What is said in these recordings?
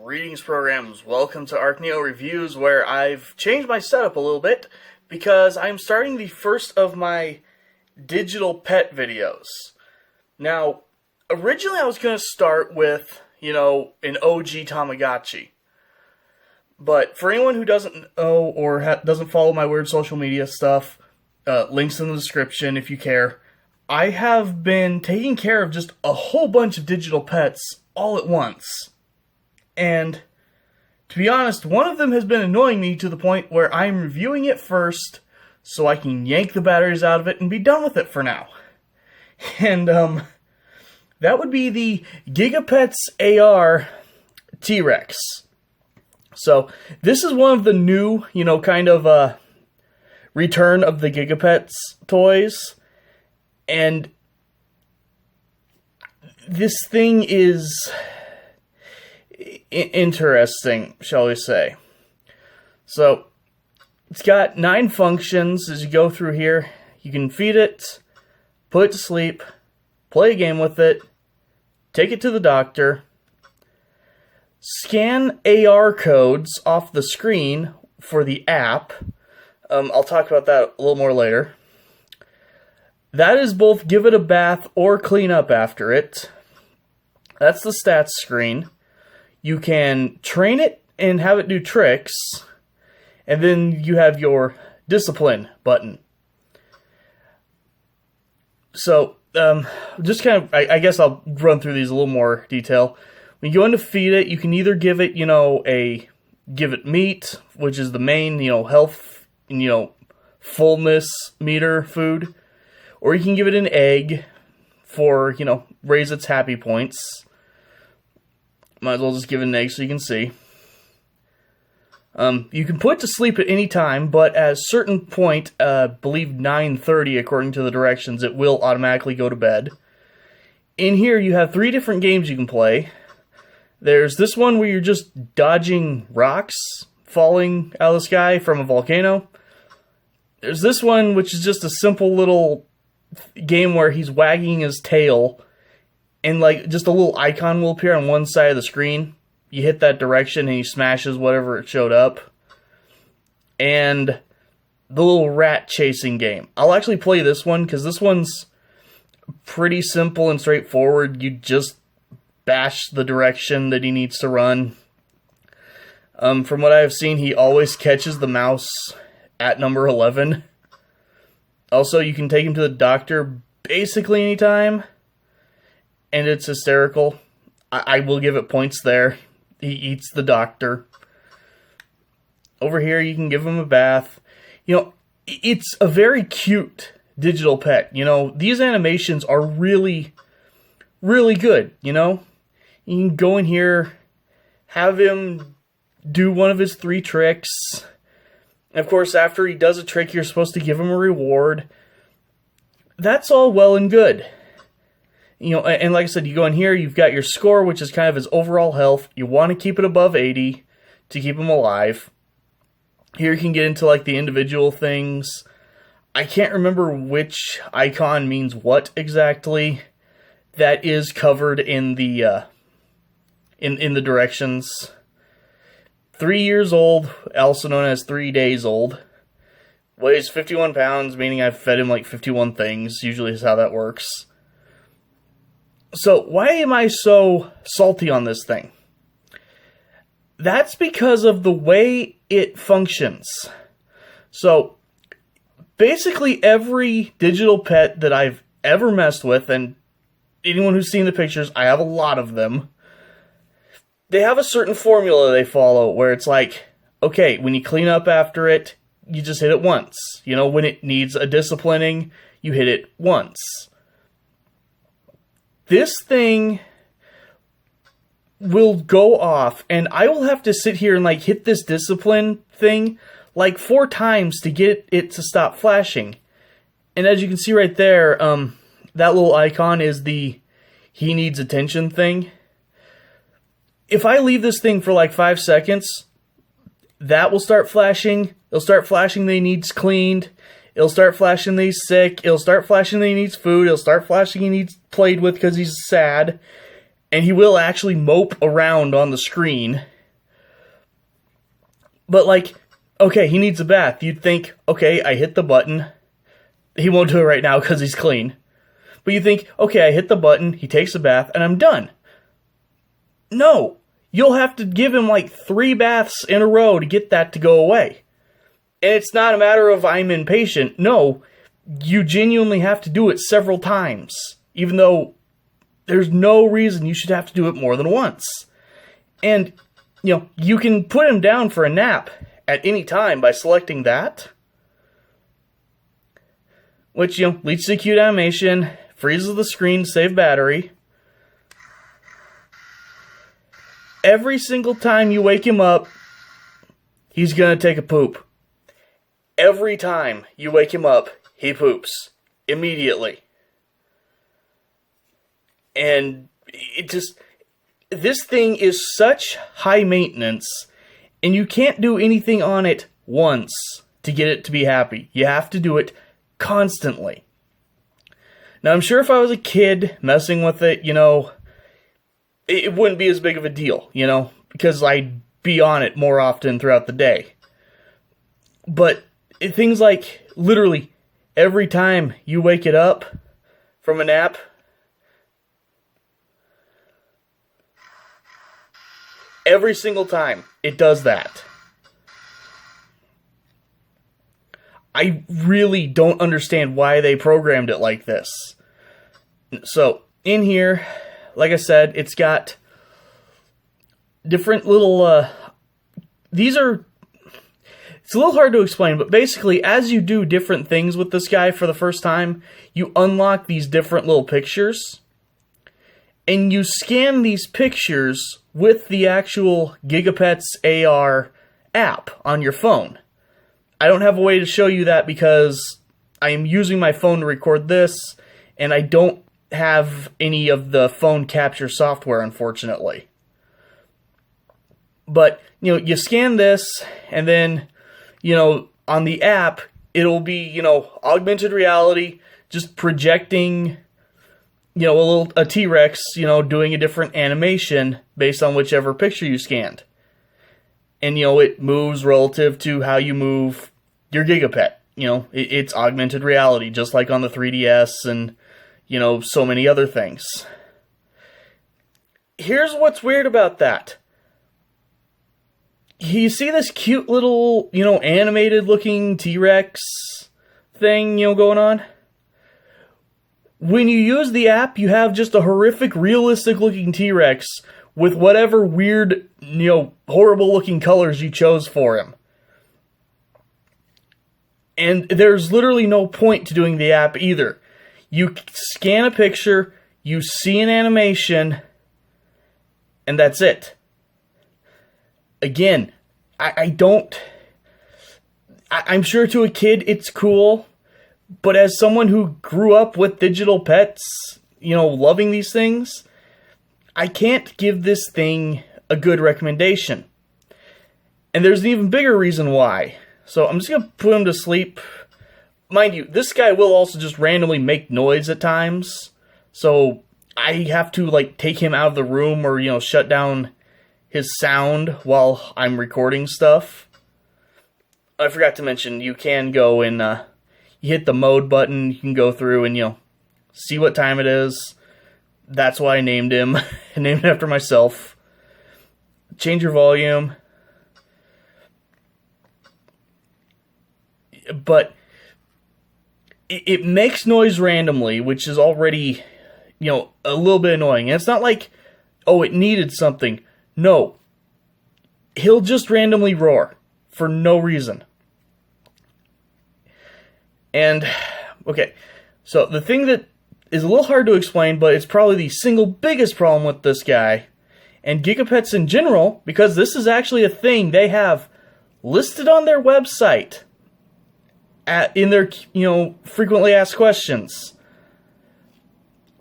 Greetings, programs. Welcome to ArcNeo Reviews, where I've changed my setup a little bit because I'm starting the first of my digital pet videos. Now, originally I was going to start with, an OG Tamagotchi. But for anyone who doesn't know or doesn't follow my weird social media stuff, links in the description if you care, I have been taking care of just a whole bunch of digital pets all at once. And, to be honest, one of them has been annoying me to the point where I'm reviewing it first so I can yank the batteries out of it and be done with it for now. And, that would be the Gigapets AR T-Rex. So, this is one of the new, return of the Gigapets toys. And this thing is interesting, shall we say. So, it's got 9 functions as you go through here. You can feed it, put it to sleep, play a game with it, take it to the doctor, scan AR codes off the screen for the app. I'll talk about that a little more later. That is both give it a bath or clean up after it. That's the stats screen. You can train it and have it do tricks, and then you have your discipline button. So, just kind of, I guess I'll run through these a little more detail. When you go in to feed it, you can either give it, give it meat, which is the main, health, fullness meter food, or you can give it an egg for, raise its happy points. Might as well just give it an egg so you can see. You can put it to sleep at any time, but at a certain point, I believe 9:30 according to the directions, it will automatically go to bed. In here, you have 3 different games you can play. There's this one where you're just dodging rocks falling out of the sky from a volcano. There's this one, which is just a simple little game where he's wagging his tail, and just a little icon will appear on one side of the screen. You hit that direction and he smashes whatever it showed up. And the little rat chasing game. I'll actually play this one because this one's pretty simple and straightforward. You just bash the direction that he needs to run. From what I've seen, he always catches the mouse at number 11. Also, you can take him to the doctor basically anytime. And it's hysterical. I will give it points there. He eats the doctor. Over here, you can give him a bath. It's a very cute digital pet. These animations are really, really good, You can go in here, have him do one of his 3 tricks. And of course, after he does a trick, you're supposed to give him a reward. That's all well and good. And like I said, you go in here, you've got your score, which is kind of his overall health. You want to keep it above 80 to keep him alive. Here you can get into, the individual things. I can't remember which icon means what exactly. That is covered in the, in the directions. 3 years old, also known as 3 days old. Weighs 51 pounds, meaning I've fed him 51 things. Usually is how that works. So, why am I so salty on this thing? That's because of the way it functions. So, basically every digital pet that I've ever messed with, and anyone who's seen the pictures, I have a lot of them, they have a certain formula they follow, where it's okay, when you clean up after it, you just hit it once. When it needs a disciplining, you hit it once. This thing will go off, and I will have to sit here and hit this discipline thing 4 times to get it to stop flashing. And as you can see right there, that little icon is the he needs attention thing. If I leave this thing for 5 seconds, that will start flashing. It'll start flashing that he needs cleaned. It'll start flashing that he's sick. It'll start flashing that he needs food. It'll start flashing he needs played with because he's sad. and he will actually mope around on the screen. But like, okay, he needs a bath. You'd think, okay, I hit the button. He won't do it right now because he's clean. But you think, okay, I hit the button, he takes a bath, and I'm done. No, you'll have to give him like 3 baths in a row to get that to go away. And it's not a matter of I'm impatient. No, you genuinely have to do it several times. Even though there's no reason you should have to do it more than once. And, you know, you can put him down for a nap at any time by selecting that. Which, you know, leads to cute animation, freezes the screen to save battery. Every single time you wake him up, he's gonna take a poop. Every time you wake him up, he poops. Immediately. And it just... This thing is such high maintenance, and you can't do anything on it once to get it to be happy. You have to do it constantly. Now, I'm sure if I was a kid messing with it, you know, it wouldn't be as big of a deal, you know, because I'd be on it more often throughout the day. But things like, literally, every time you wake it up from a nap, every single time it does that. I really don't understand why they programmed it like this. So, in here, like I said, it's got different little, these are, it's a little hard to explain, but basically, as you do different things with this guy for the first time, you unlock these different little pictures, and you scan these pictures with the actual Gigapets AR app on your phone. I don't have a way to show you that because I am using my phone to record this, and I don't have any of the phone capture software, unfortunately. But, you know, you scan this, and then, you know, on the app, it'll be, you know, augmented reality, just projecting, you know, a T-Rex, you know, doing a different animation based on whichever picture you scanned. And, you know, it moves relative to how you move your Gigapet. You know, it's augmented reality, just like on the 3DS and, you know, so many other things. Here's what's weird about that. You see this cute little, you know, animated looking T-Rex thing, you know, going on? When you use the app, you have just a horrific, realistic looking T-Rex with whatever weird, you know, horrible looking colors you chose for him. And there's literally no point to doing the app either. You scan a picture, you see an animation, and that's it. Again, I'm sure to a kid it's cool, but as someone who grew up with digital pets, you know, loving these things, I can't give this thing a good recommendation. And there's an even bigger reason why. So I'm just going to put him to sleep. Mind you, this guy will also just randomly make noise at times. So I have to, like, take him out of the room or, you know, shut down his sound while I'm recording stuff. I forgot to mention, you can go and, you hit the mode button, you can go through and, you know, see what time it is. That's why I named him. I named it after myself. Change your volume. But it makes noise randomly, which is already, you know, a little bit annoying. And it's not like, oh, it needed something. No. He'll just randomly roar for no reason. And, okay, so the thing that is a little hard to explain, but it's probably the single biggest problem with this guy, and Gigapets in general, because this is actually a thing they have listed on their website in their, you know, frequently asked questions.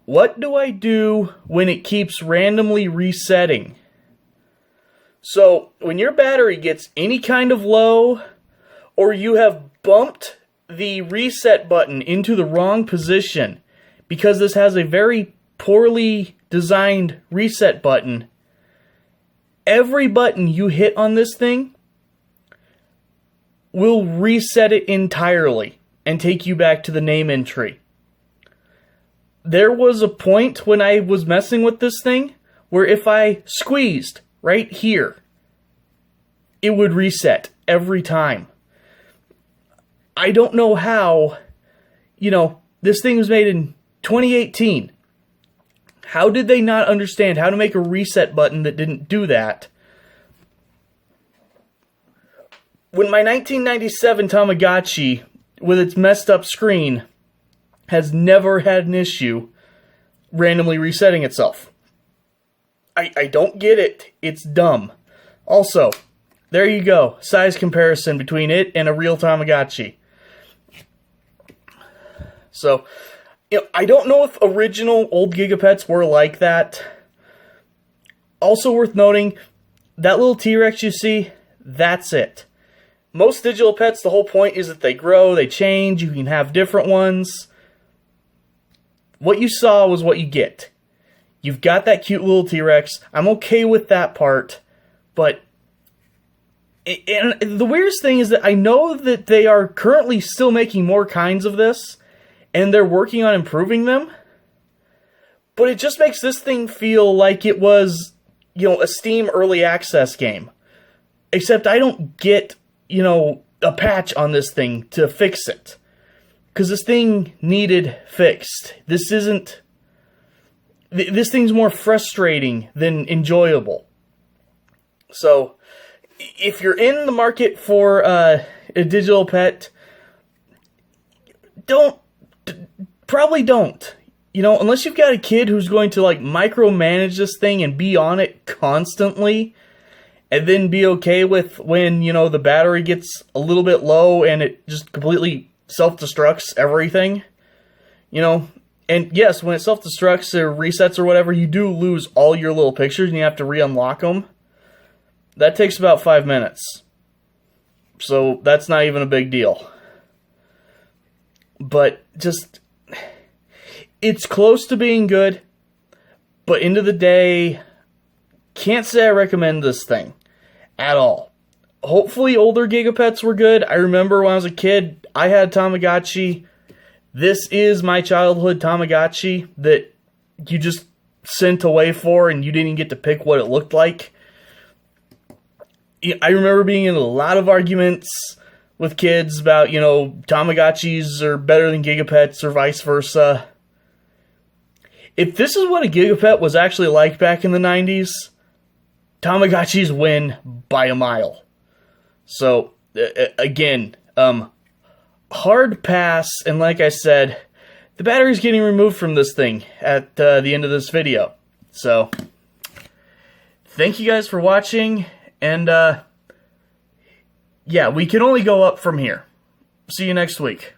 What do I do when it keeps randomly resetting? So, when your battery gets any kind of low, or you have bumped the reset button into the wrong position, because this has a very poorly designed reset button, every button you hit on this thing will reset it entirely and take you back to the name entry. There was a point when I was messing with this thing where if I squeezed right here, it would reset every time. I don't know how, this thing was made in 2018. How did they not understand how to make a reset button that didn't do that? When my 1997 Tamagotchi, with its messed up screen, has never had an issue randomly resetting itself. I don't get it. It's dumb. Also, there you go. Size comparison between it and a real Tamagotchi. So, I don't know if original old Gigapets were like that. Also worth noting, that little T-Rex you see, that's it. Most digital pets, the whole point is that they grow, they change, you can have different ones. What you saw was what you get. You've got that cute little T-Rex. I'm okay with that part, but and the weirdest thing is that I know that they are currently still making more kinds of this, and they're working on improving them, but it just makes this thing feel like it was, a Steam early access game. Except I don't get, a patch on this thing to fix it. Because this thing needed fixed. This thing's more frustrating than enjoyable. So, if you're in the market for a digital pet, probably don't. Unless you've got a kid who's going to, micromanage this thing and be on it constantly, and then be okay with when, the battery gets a little bit low and it just completely self-destructs everything. And yes, when it self-destructs or resets or whatever, you do lose all your little pictures and you have to re-unlock them. That takes about 5 minutes. So that's not even a big deal. But just, it's close to being good, but end of the day, can't say I recommend this thing at all. Hopefully older Gigapets were good. I remember when I was a kid, I had Tamagotchi. This is my childhood Tamagotchi that you just sent away for and you didn't even get to pick what it looked like. I remember being in a lot of arguments with kids about, Tamagotchis are better than Gigapets or vice versa. If this is what a Gigapet was actually like back in the 90s, Tamagotchis win by a mile. So, again, hard pass, and like I said, the battery's getting removed from this thing at the end of this video. So, thank you guys for watching, and yeah, we can only go up from here. See you next week.